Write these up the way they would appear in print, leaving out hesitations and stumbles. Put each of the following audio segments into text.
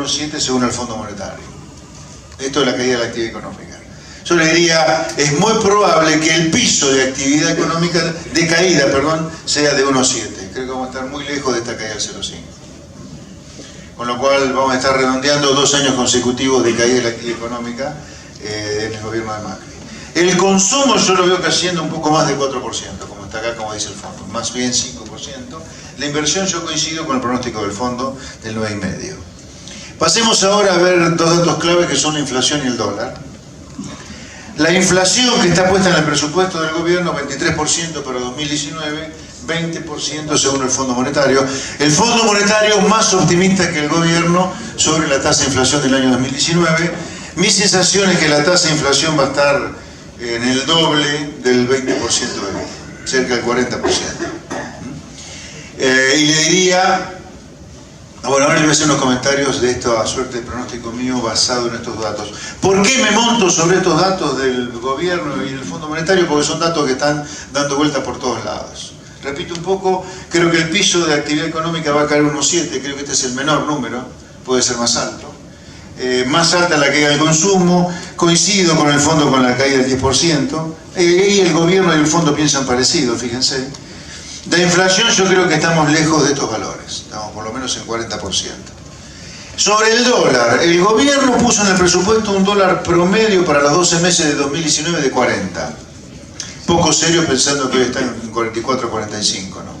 1,7 según el Fondo Monetario. Esto es la caída de la actividad económica. Yo le diría, es muy probable que el piso de actividad económica, de caída, perdón, sea de 1,7. Creo que vamos a estar muy lejos de esta caída del 0,5. Con lo cual vamos a estar redondeando 2 años consecutivos de caída de la actividad económica en el gobierno de Macri. El consumo yo lo veo cayendo un poco más de 4%, como está acá, como dice el fondo, más bien 5%. La inversión yo coincido con el pronóstico del fondo del 9,5%. Pasemos ahora a ver 2 datos clave que son la inflación y el dólar. La inflación que está puesta en el presupuesto del gobierno, 23% para 2019, 20% según el Fondo Monetario. El Fondo Monetario más optimista que el gobierno sobre la tasa de inflación del año 2019. Mi sensación es que la tasa de inflación va a estar en el doble del 20% de cerca del 40%. Y le diría, bueno, ahora le voy a hacer unos comentarios de esta suerte de pronóstico mío basado en estos datos. ¿Por qué me monto sobre estos datos del gobierno y del Fondo Monetario? Porque son datos que están dando vuelta por todos lados. Repito un poco, creo que el piso de actividad económica va a caer 1,7, creo que este es el menor número, puede ser más alto. Más alta la caída del consumo, coincido con el fondo con la caída del 10%, y el gobierno y el fondo piensan parecido, fíjense. De inflación yo creo que estamos lejos de estos valores, estamos por lo menos en 40%. Sobre el dólar, el gobierno puso en el presupuesto un dólar promedio para los 12 meses de 2019 de 40. Poco serio pensando que hoy está en 44 o 45, ¿no?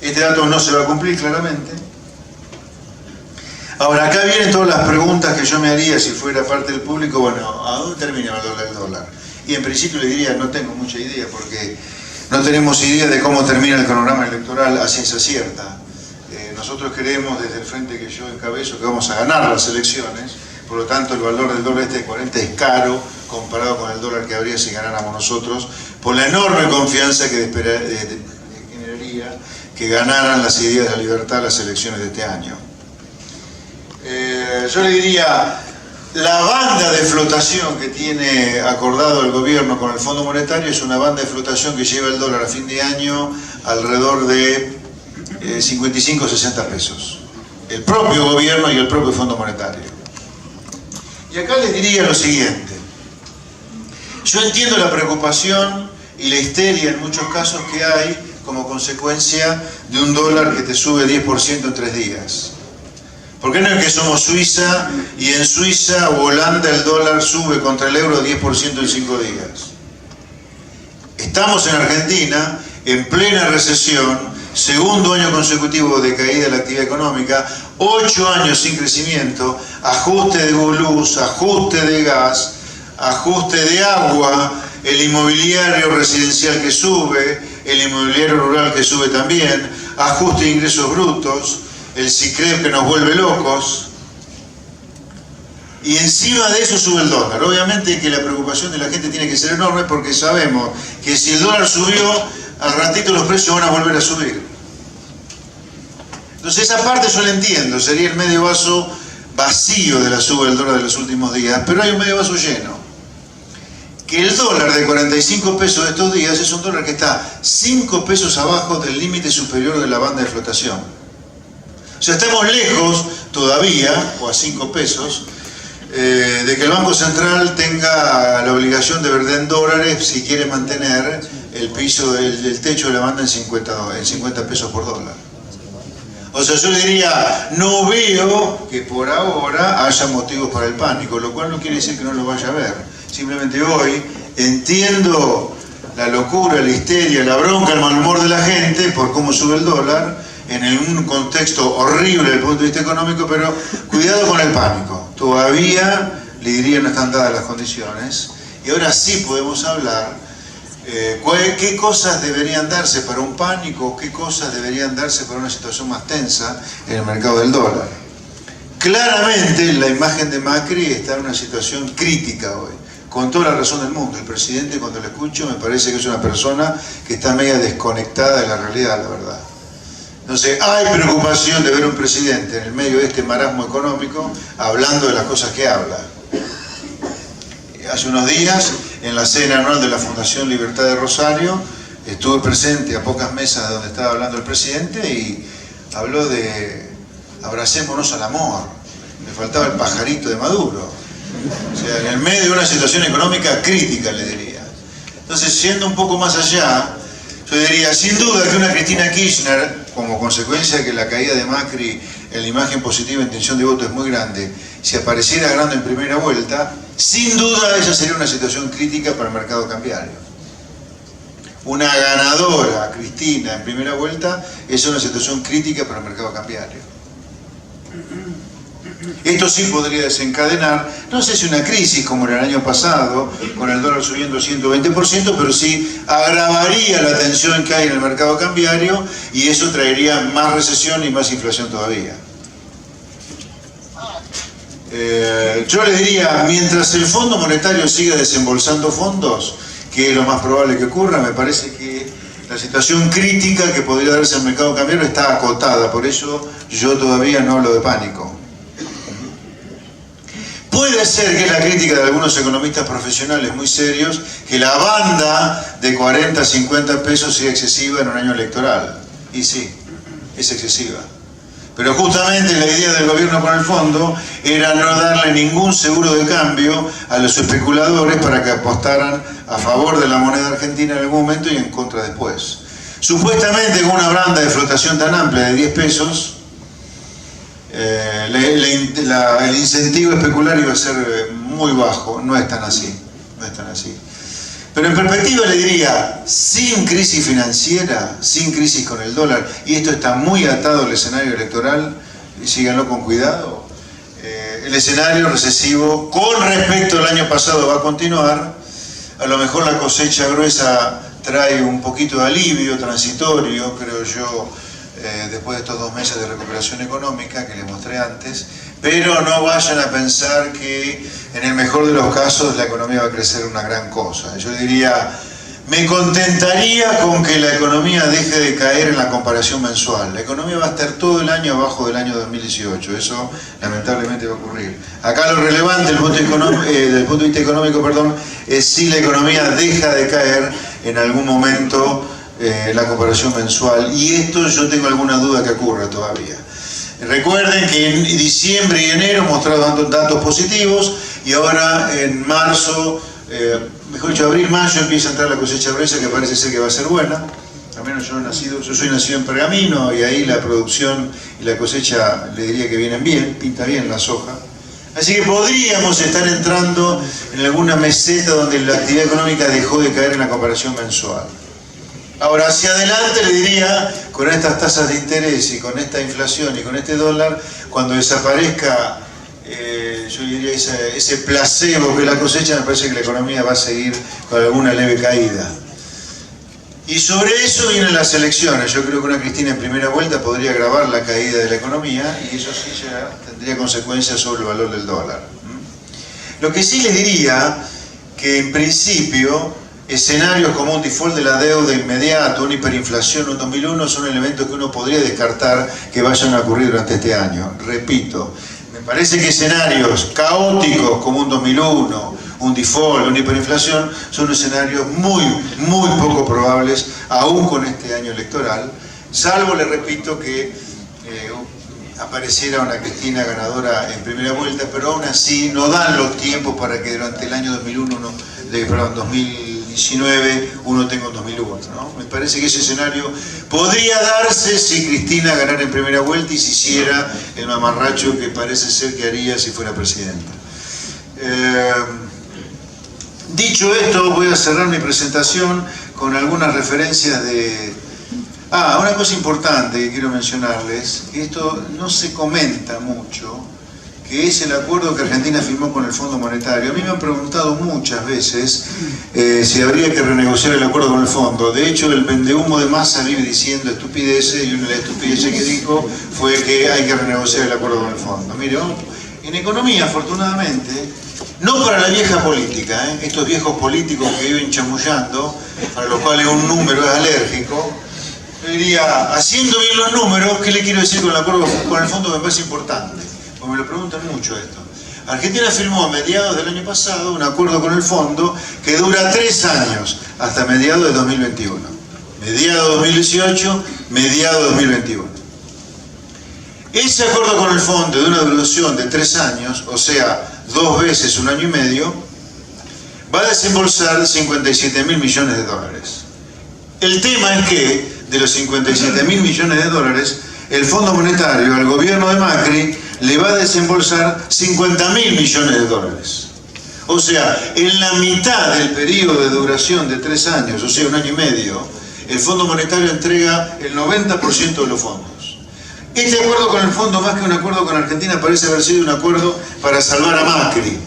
Este dato no se va a cumplir claramente. Ahora, acá vienen todas las preguntas que yo me haría si fuera parte del público. Bueno, ¿a dónde termina el dólar? Y en principio le diría, no tengo mucha idea, porque no tenemos idea de cómo termina el cronograma electoral a ciencia cierta. Nosotros creemos desde el frente que yo encabezo que vamos a ganar las elecciones, por lo tanto el valor del dólar este de 40 es caro comparado con el dólar que habría si ganáramos nosotros, por la enorme confianza que generaría que ganaran las ideas de la libertad las elecciones de este año. Yo le diría, la banda de flotación que tiene acordado el gobierno con el Fondo Monetario es una banda de flotación que lleva el dólar a fin de año alrededor de 55 o 60 pesos. El propio gobierno y el propio Fondo Monetario. Y acá les diría lo siguiente. Yo entiendo la preocupación y la histeria en muchos casos que hay como consecuencia de un dólar que te sube 10% en 3 días. ¿Por qué no es que somos Suiza y en Suiza o Holanda el dólar sube contra el euro 10% en 5 días? Estamos en Argentina en plena recesión, segundo año consecutivo de caída de la actividad económica, 8 años sin crecimiento, ajuste de luz, ajuste de gas, ajuste de agua, el inmobiliario residencial que sube, el inmobiliario rural que sube también, ajuste de ingresos brutos, el SICREP que nos vuelve locos, y encima de eso sube el dólar. Obviamente que la preocupación de la gente tiene que ser enorme porque sabemos que si el dólar subió, al ratito los precios van a volver a subir. Entonces esa parte yo la entiendo, sería el medio vaso vacío de la suba del dólar de los últimos días, pero hay un medio vaso lleno. Que el dólar de 45 pesos de estos días es un dólar que está 5 pesos abajo del límite superior de la banda de flotación. O sea, estamos lejos todavía, o a 5 pesos, de que el Banco Central tenga la obligación de vender en dólares si quiere mantener el piso del techo de la banda en 50 pesos por dólar. O sea, yo le diría, no veo que por ahora haya motivos para el pánico, lo cual no quiere decir que no lo vaya a ver. Simplemente hoy entiendo la locura, la histeria, la bronca, el mal humor de la gente por cómo sube el dólar, en un contexto horrible desde el punto de vista económico, pero cuidado con el pánico. Todavía, le diría, no están dadas las condiciones, y ahora sí podemos hablar qué cosas deberían darse para un pánico, qué cosas deberían darse para una situación más tensa en el mercado del dólar. Claramente la imagen de Macri está en una situación crítica hoy, con toda la razón del mundo. El presidente, cuando lo escucho, me parece que es una persona que está media desconectada de la realidad, la verdad. Entonces, hay preocupación de ver un presidente en el medio de este marasmo económico hablando de las cosas que habla. Hace unos días, en la cena anual de la Fundación Libertad de Rosario, estuve presente a pocas mesas donde estaba hablando el presidente y habló de abracémonos al amor. Me faltaba el pajarito de Maduro. O sea, en el medio de una situación económica crítica, le diría. Entonces, yendo un poco más allá, yo diría, sin duda que una Cristina Kirchner, como consecuencia de que la caída de Macri en la imagen positiva en intención de voto es muy grande, si apareciera ganando en primera vuelta, sin duda esa sería una situación crítica para el mercado cambiario. Una ganadora, Cristina, en primera vuelta, es una situación crítica para el mercado cambiario. Esto sí podría desencadenar, no sé si una crisis como en el año pasado, con el dólar subiendo 120%, pero sí agravaría la tensión que hay en el mercado cambiario y eso traería más recesión y más inflación todavía. Yo les diría, mientras el Fondo Monetario siga desembolsando fondos, que es lo más probable que ocurra, me parece que la situación crítica que podría darse al mercado cambiario está acotada, por eso yo todavía no hablo de pánico. Puede ser que es la crítica de algunos economistas profesionales muy serios, que la banda de 40 a 50 pesos sea excesiva en un año electoral. Y sí, es excesiva. Pero justamente la idea del gobierno con el fondo era no darle ningún seguro de cambio a los especuladores para que apostaran a favor de la moneda argentina en algún momento y en contra después. Supuestamente con una banda de flotación tan amplia de 10 pesos, el incentivo especular iba a ser muy bajo. No es tan así, no es tan así. Pero en perspectiva le diría, sin crisis financiera, sin crisis con el dólar, y esto está muy atado al escenario electoral, y síganlo con cuidado, el escenario recesivo con respecto al año pasado va a continuar. A lo mejor la cosecha gruesa trae un poquito de alivio transitorio, creo yo, después de estos 2 meses de recuperación económica que les mostré antes, pero no vayan a pensar que en el mejor de los casos la economía va a crecer una gran cosa. Yo diría, me contentaría con que la economía deje de caer en la comparación mensual. La economía va a estar todo el año abajo del año 2018, eso lamentablemente va a ocurrir. Acá lo relevante desde el punto de vista económico, es si la economía deja de caer en algún momento la comparación mensual, y esto yo tengo alguna duda que ocurra todavía. Recuerden que en diciembre y enero mostraron datos positivos y ahora en marzo, mejor dicho, abril-mayo empieza a entrar la cosecha gruesa, que parece ser que va a ser buena. Al menos yo soy nacido en Pergamino y ahí la producción y la cosecha le diría que vienen bien, pinta bien la soja. Así que podríamos estar entrando en alguna meseta donde la actividad económica dejó de caer en la comparación mensual. Ahora, hacia adelante le diría, con estas tasas de interés y con esta inflación y con este dólar, cuando desaparezca, yo diría, ese placebo que la cosecha, me parece que la economía va a seguir con alguna leve caída. Y sobre eso vienen las elecciones. Yo creo que una Cristina en primera vuelta podría agravar la caída de la economía y eso sí ya tendría consecuencias sobre el valor del dólar. Lo que sí les diría, que en principio escenarios como un default de la deuda inmediato, una hiperinflación, un 2001, son elementos que uno podría descartar que vayan a ocurrir durante este año. Repito, me parece que escenarios caóticos como un 2001, un default, una hiperinflación, son escenarios muy poco probables, aún con este año electoral, salvo, le repito, que apareciera una Cristina ganadora en primera vuelta, pero aún así no dan los tiempos para que durante el año 2019 uno tenga un 2001, ¿no? Me parece que ese escenario podría darse si Cristina ganara en primera vuelta y se hiciera el mamarracho que parece ser que haría si fuera presidenta. Dicho esto, voy a cerrar mi presentación con algunas referencias de... una cosa importante que quiero mencionarles, que esto no se comenta mucho, que es el acuerdo que Argentina firmó con el Fondo Monetario. A mí me han preguntado muchas veces si habría que renegociar el acuerdo con el Fondo. De hecho, el vendehumo de Massa vive diciendo estupideces, y una de las estupideces que dijo fue que hay que renegociar el acuerdo con el Fondo. Mire, en economía, afortunadamente, no para la vieja política, estos viejos políticos que viven chamullando, para los cuales un número es alérgico, yo diría, haciendo bien los números, ¿qué le quiero decir con el acuerdo con el Fondo? Me parece importante, porque me lo preguntan mucho esto. Argentina firmó a mediados del año pasado un acuerdo con el Fondo que dura 3 años, hasta mediados de 2021. Mediados de 2018, mediados de 2021. Ese acuerdo con el fondo de una duración de 3 años, o sea, 2 veces 1 año y medio, va a desembolsar 57.000 millones de dólares. El tema es que de los 57.000 millones de dólares, el Fondo Monetario al gobierno de Macri le va a desembolsar 50.000 millones de dólares. O sea, en la mitad del periodo de duración de 3 años, o sea, 1 año y medio, el Fondo Monetario entrega el 90% de los fondos. Este acuerdo con el fondo, más que un acuerdo con Argentina, parece haber sido un acuerdo para salvar a Macri.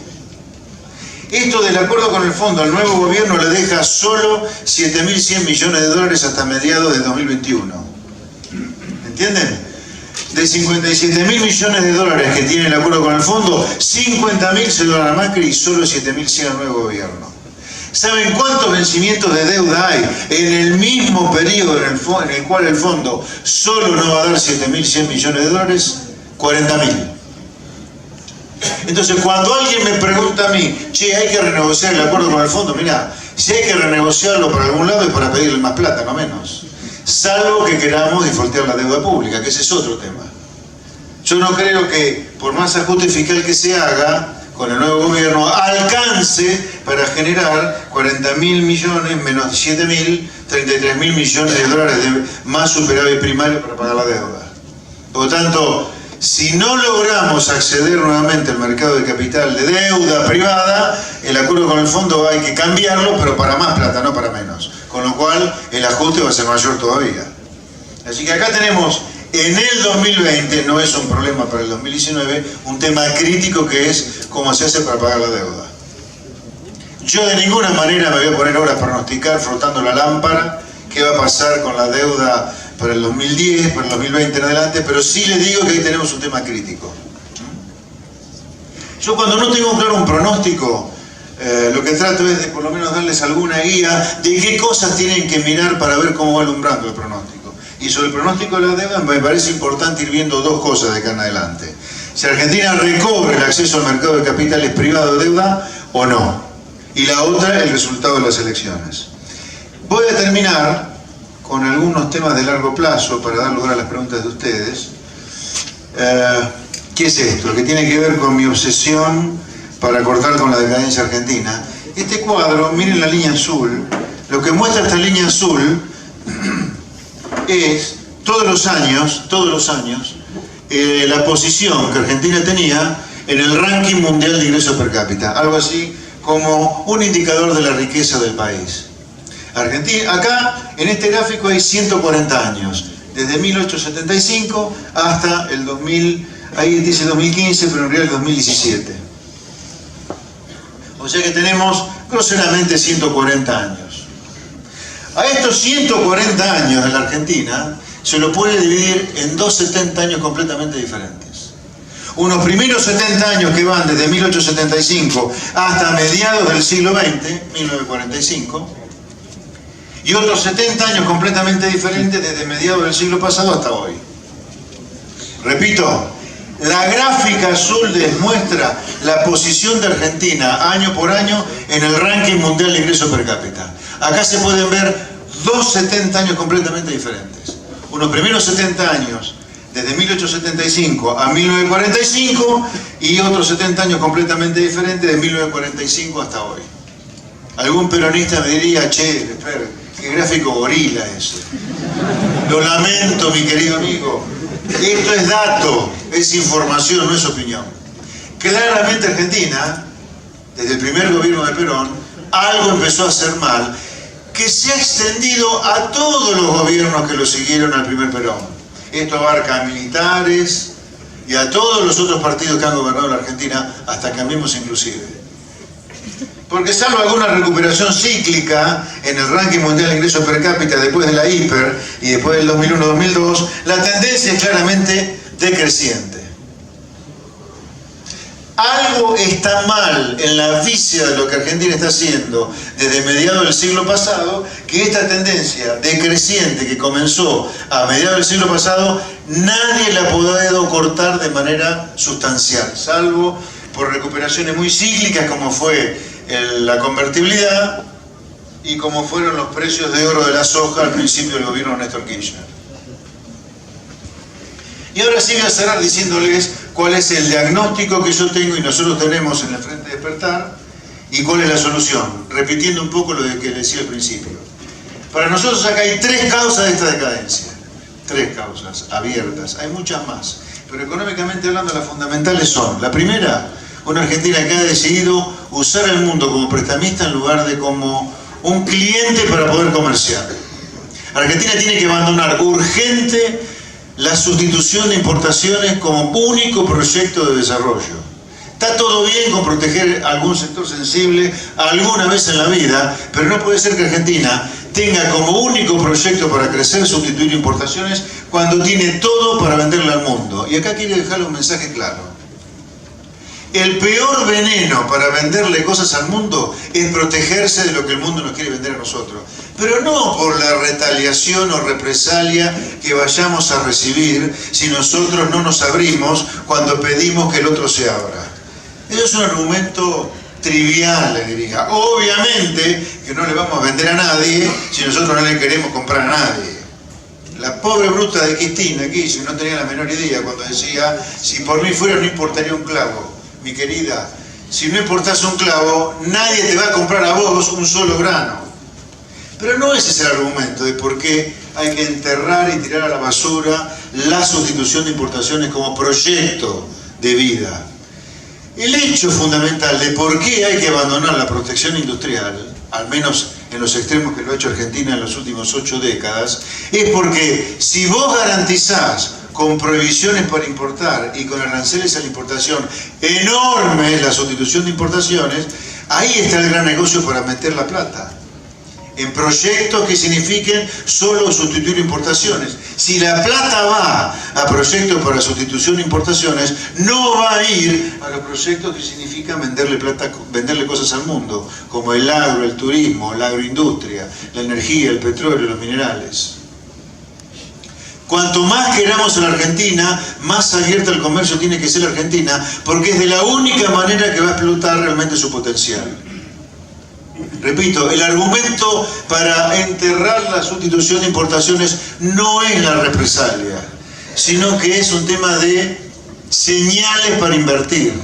Esto del acuerdo con el fondo al nuevo gobierno le deja solo 7.100 millones de dólares hasta mediados de 2021. ¿Entienden? De 57.000 millones de dólares que tiene el acuerdo con el fondo, 50.000 se lo dan a Macri y solo 7.100 al nuevo gobierno. ¿Saben cuántos vencimientos de deuda hay en el mismo periodo en el cual el fondo solo no va a dar 7.100 millones de dólares? 40.000. Entonces, cuando alguien me pregunta a mí, che, hay que renegociar el acuerdo con el fondo, mirá, si hay que renegociarlo por algún lado es para pedirle más plata, no menos. Salvo que queramos defaultear la deuda pública, que ese es otro tema. Yo no creo que, por más ajuste fiscal que se haga, con el nuevo gobierno alcance para generar 40.000 millones menos 7.000, 33.000 millones de dólares de más superávit primario para pagar la deuda. Por lo tanto, si no logramos acceder nuevamente al mercado de capital de deuda privada, el acuerdo con el fondo hay que cambiarlo, pero para más plata, no para menos. Con lo cual, el ajuste va a ser mayor todavía. Así que acá tenemos, en el 2020, no es un problema para el 2019, un tema crítico que es cómo se hace para pagar la deuda. Yo de ninguna manera me voy a poner ahora a pronosticar, frotando la lámpara, qué va a pasar con la deuda para el 2010, para el 2020 en adelante, pero sí les digo que ahí tenemos un tema crítico. Yo cuando no tengo claro un pronóstico, lo que trato es de por lo menos darles alguna guía de qué cosas tienen que mirar para ver cómo va alumbrando el pronóstico. Y sobre el pronóstico de la deuda me parece importante ir viendo 2 cosas de acá en adelante. Si Argentina recobre el acceso al mercado de capitales privado de deuda o no. Y la otra, el resultado de las elecciones. Voy a terminar con algunos temas de largo plazo para dar lugar a las preguntas de ustedes. ¿Qué es esto? Lo que tiene que ver con mi obsesión para cortar con la decadencia argentina. Este cuadro, miren la línea azul, lo que muestra esta línea azul es todos los años, la posición que Argentina tenía en el ranking mundial de ingresos per cápita, algo así como un indicador de la riqueza del país. Argentina, acá en este gráfico hay 140 años, desde 1875 hasta el 2000, ahí dice 2015, pero en realidad el 2017. O sea que tenemos groseramente 140 años. A estos 140 años de la Argentina se lo puede dividir en 2 70 años completamente diferentes. Unos primeros 70 años que van desde 1875 hasta mediados del siglo XX, 1945, y otros 70 años completamente diferentes desde mediados del siglo pasado hasta hoy. Repito, la gráfica azul demuestra la posición de Argentina año por año en el ranking mundial de ingresos per cápita. Acá se pueden ver 2 70 años completamente diferentes. Unos primeros 70 años desde 1875 a 1945 y otros 70 años completamente diferentes de 1945 hasta hoy. Algún peronista me diría, che, espera, qué gráfico gorila ese. Lo lamento, mi querido amigo. Esto es dato, es información, no es opinión. Claramente Argentina, desde el primer gobierno de Perón, algo empezó a hacer mal, que se ha extendido a todos los gobiernos que lo siguieron al primer Perón. Esto abarca a militares y a todos los otros partidos que han gobernado la Argentina, hasta Cambiemos inclusive. Porque salvo alguna recuperación cíclica en el ranking mundial de ingresos per cápita después de la hiper y después del 2001-2002, la tendencia es claramente decreciente. Algo está mal en la vicia de lo que Argentina está haciendo desde mediados del siglo pasado, que esta tendencia decreciente que comenzó a mediados del siglo pasado, nadie la ha podido cortar de manera sustancial, salvo por recuperaciones muy cíclicas como fue la convertibilidad y como fueron los precios de oro de la soja al principio del gobierno de Néstor Kirchner. Y ahora sí voy a cerrar diciéndoles cuál es el diagnóstico que yo tengo y nosotros tenemos en el Frente Despertar y cuál es la solución, repitiendo un poco lo que decía al principio. Para nosotros acá hay 3 causas de esta decadencia, 3 causas abiertas, hay muchas más, pero económicamente hablando las fundamentales son: la primera, una Argentina que ha decidido usar el mundo como prestamista en lugar de como un cliente para poder comerciar. Argentina tiene que abandonar urgente la sustitución de importaciones como único proyecto de desarrollo. Está todo bien con proteger algún sector sensible alguna vez en la vida, pero no puede ser que Argentina tenga como único proyecto para crecer sustituir importaciones cuando tiene todo para venderle al mundo. Y acá quiero dejarle un mensaje claro. El peor veneno para venderle cosas al mundo es protegerse de lo que el mundo nos quiere vender a nosotros. Pero no por la retaliación o represalia que vayamos a recibir si nosotros no nos abrimos cuando pedimos que el otro se abra. Eso es un argumento trivial, le diría. Obviamente que no le vamos a vender a nadie si nosotros no le queremos comprar a nadie. La pobre bruta de Cristina aquí, si no tenía la menor idea, cuando decía, si por mí fuera no importaría un clavo. Mi querida, si no importás un clavo, nadie te va a comprar a vos un solo grano. Pero no ese es el argumento de por qué hay que enterrar y tirar a la basura la sustitución de importaciones como proyecto de vida. El hecho fundamental de por qué hay que abandonar la protección industrial, al menos en los extremos que lo ha hecho Argentina en las últimas 8 décadas, es porque si vos garantizás con prohibiciones para importar y con aranceles a la importación enormes la sustitución de importaciones, ahí está el gran negocio para meter la plata. En proyectos que signifiquen solo sustituir importaciones. Si la plata va a proyectos para sustitución de importaciones, no va a ir a los proyectos que significan venderle cosas al mundo, como el agro, el turismo, la agroindustria, la energía, el petróleo, los minerales. Cuanto más queramos a la Argentina, más abierta el comercio tiene que ser la Argentina, porque es de la única manera que va a explotar realmente su potencial. Repito, el argumento para enterrar la sustitución de importaciones no es la represalia, sino que es un tema de señales para invertir.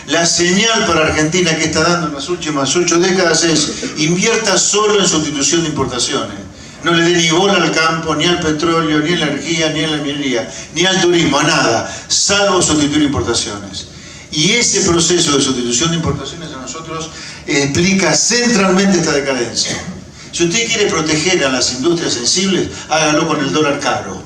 La señal para Argentina que está dando en las últimas 8 décadas es: invierta solo en sustitución de importaciones. No le dé ni bola al campo, ni al petróleo, ni a la energía, ni a la minería, ni al turismo, a nada, salvo sustituir importaciones. Y ese proceso de sustitución de importaciones a nosotros explica centralmente esta decadencia. Si usted quiere proteger a las industrias sensibles, hágalo con el dólar caro,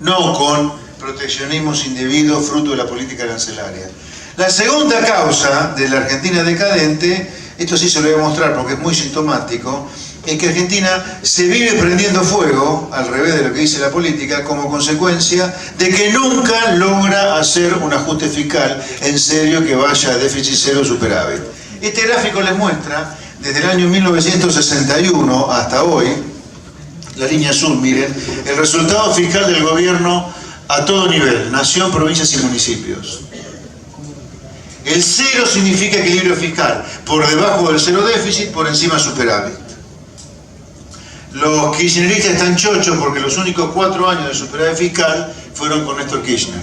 no con proteccionismos indebidos fruto de la política arancelaria. La segunda causa de la Argentina decadente, esto sí se lo voy a mostrar porque es muy sintomático, es que Argentina se vive prendiendo fuego, al revés de lo que dice la política, como consecuencia de que nunca logra hacer un ajuste fiscal en serio que vaya a déficit cero o superávit. Este gráfico les muestra, desde el año 1961 hasta hoy, la línea azul, miren, el resultado fiscal del gobierno a todo nivel, nación, provincias y municipios. El cero significa equilibrio fiscal, por debajo del cero déficit, por encima superávit. Los kirchneristas están chochos porque los únicos 4 años de superávit fiscal fueron con Néstor Kirchner.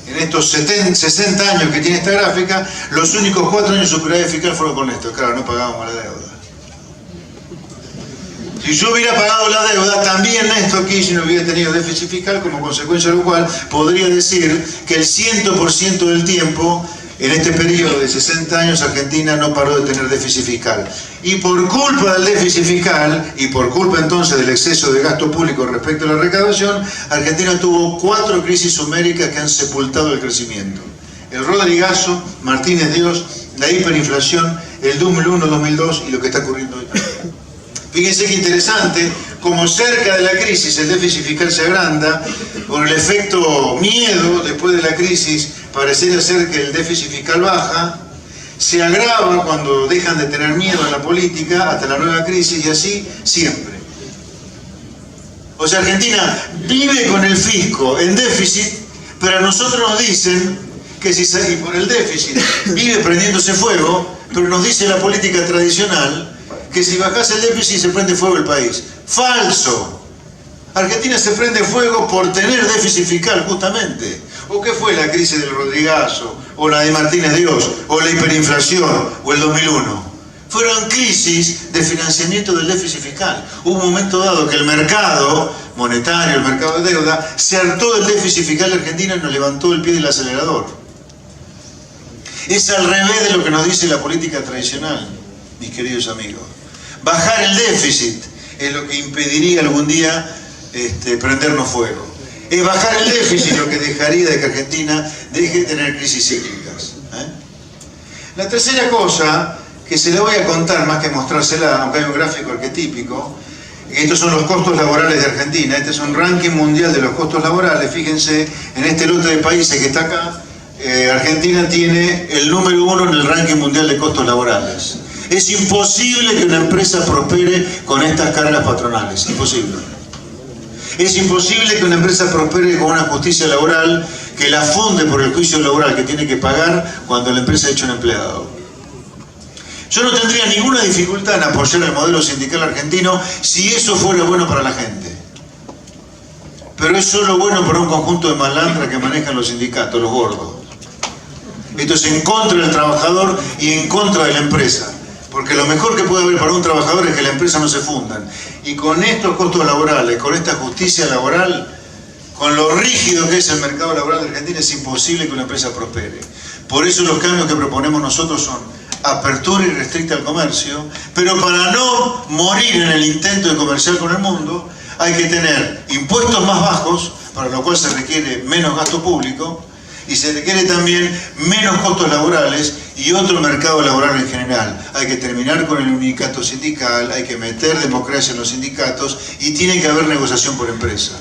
En estos 60 años que tiene esta gráfica, los únicos 4 años de superávit fiscal fueron con Néstor. Claro, no pagábamos la deuda. Si yo hubiera pagado la deuda, también Néstor Kirchner hubiera tenido déficit fiscal, como consecuencia de lo cual podría decir que el 100% del tiempo, en este periodo de 60 años, Argentina no paró de tener déficit fiscal. Y por culpa del déficit fiscal, y por culpa entonces del exceso de gasto público respecto a la recaudación, Argentina tuvo 4 crisis suméricas que han sepultado el crecimiento. El Rodrigazo, Martínez Dios, la hiperinflación, el 2001-2002 y lo que está ocurriendo hoy. Fíjense qué interesante, como cerca de la crisis el déficit fiscal se agranda, por el efecto miedo después de la crisis, parecería ser que el déficit fiscal baja, se agrava cuando dejan de tener miedo en la política hasta la nueva crisis y así siempre. O sea, Argentina vive con el fisco en déficit, pero a nosotros nos dicen que si por el déficit vive prendiéndose fuego, pero nos dice la política tradicional que si bajás el déficit se prende fuego el país. ¡Falso! Argentina se prende fuego por tener déficit fiscal, justamente. ¿O qué fue la crisis del Rodrigazo? ¿O la de Martínez Dios? ¿O la hiperinflación? ¿O el 2001? Fueron crisis de financiamiento del déficit fiscal. Hubo un momento dado que el mercado monetario, el mercado de deuda, se hartó del déficit fiscal de Argentina y nos levantó el pie del acelerador. Es al revés de lo que nos dice la política tradicional, mis queridos amigos. Bajar el déficit es lo que impediría algún día prendernos fuego. Es bajar el déficit lo que dejaría de que Argentina deje de tener crisis cíclicas. La tercera cosa que se la voy a contar, más que mostrársela, aunque hay un gráfico arquetípico, estos son los costos laborales de Argentina. Este es un ranking mundial de los costos laborales. Fíjense, en este lote de países que está acá, Argentina tiene el número 1 en el ranking mundial de costos laborales. Es imposible que una empresa prospere con estas cargas patronales, imposible. Es imposible que una empresa prospere con una justicia laboral que la funde por el juicio laboral que tiene que pagar cuando la empresa ha hecho un empleado. Yo no tendría ninguna dificultad en apoyar el modelo sindical argentino si eso fuera bueno para la gente. Pero es solo bueno para un conjunto de malandras que manejan los sindicatos, los gordos. Esto es en contra del trabajador y en contra de la empresa. Porque lo mejor que puede haber para un trabajador es que la empresa no se fundan. Y con estos costos laborales, con esta justicia laboral, con lo rígido que es el mercado laboral de Argentina, es imposible que una empresa prospere. Por eso los cambios que proponemos nosotros son apertura irrestricta al comercio, pero para no morir en el intento de comerciar con el mundo, hay que tener impuestos más bajos, para lo cual se requiere menos gasto público, y se requiere también menos costos laborales y otro mercado laboral en general. Hay que terminar con el unicato sindical, hay que meter democracia en los sindicatos y tiene que haber negociación por empresa.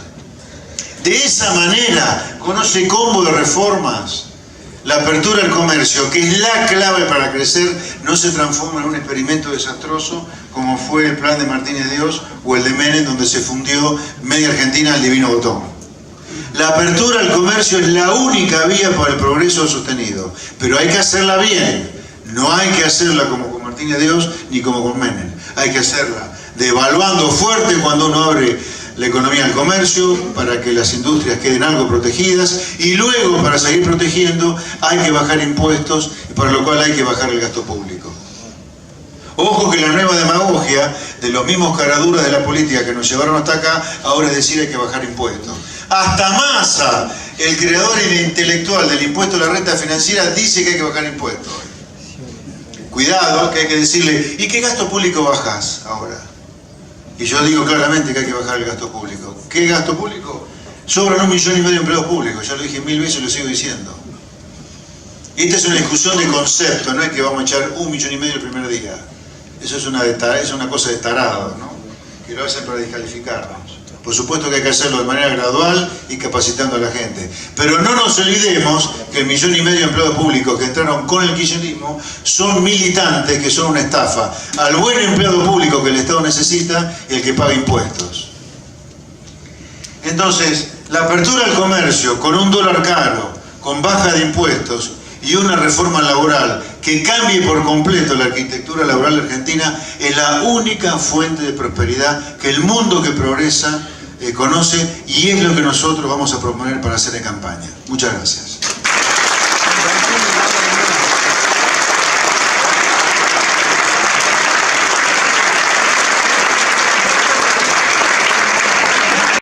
De esa manera, con ese combo de reformas, la apertura al comercio, que es la clave para crecer, no se transforma en un experimento desastroso como fue el plan de Martínez Dios o el de Menem, donde se fundió media Argentina al divino botón. La apertura al comercio es la única vía para el progreso sostenido, pero hay que hacerla bien. No hay que hacerla como con Martínez Dios ni como con Menem. Hay que hacerla devaluando fuerte cuando uno abre la economía al comercio, para que las industrias queden algo protegidas, y luego, para seguir protegiendo, hay que bajar impuestos, para lo cual hay que bajar el gasto público. Ojo que la nueva demagogia de los mismos caraduras de la política que nos llevaron hasta acá, ahora es decir hay que bajar impuestos. Hasta Massa, el creador y el intelectual del impuesto a la renta financiera, dice que hay que bajar impuestos. Cuidado, que hay que decirle, ¿y qué gasto público bajás ahora? Y yo digo claramente que hay que bajar el gasto público. ¿Qué gasto público? Sobran 1,5 millones de empleos públicos, ya lo dije 1000 veces y lo sigo diciendo. Esta es una discusión de concepto, no es que vamos a echar 1,5 millones el primer día. Eso es una cosa de tarado, ¿no? Que lo hacen para descalificarnos. Por supuesto que hay que hacerlo de manera gradual y capacitando a la gente. Pero no nos olvidemos que el 1,5 millones de empleados públicos que entraron con el kirchnerismo son militantes que son una estafa al buen empleado público que el Estado necesita y el que paga impuestos. Entonces, la apertura al comercio con un dólar caro, con baja de impuestos y una reforma laboral que cambie por completo la arquitectura laboral argentina es la única fuente de prosperidad que el mundo que progresa conoce, y es lo que nosotros vamos a proponer para hacer en campaña. Muchas gracias.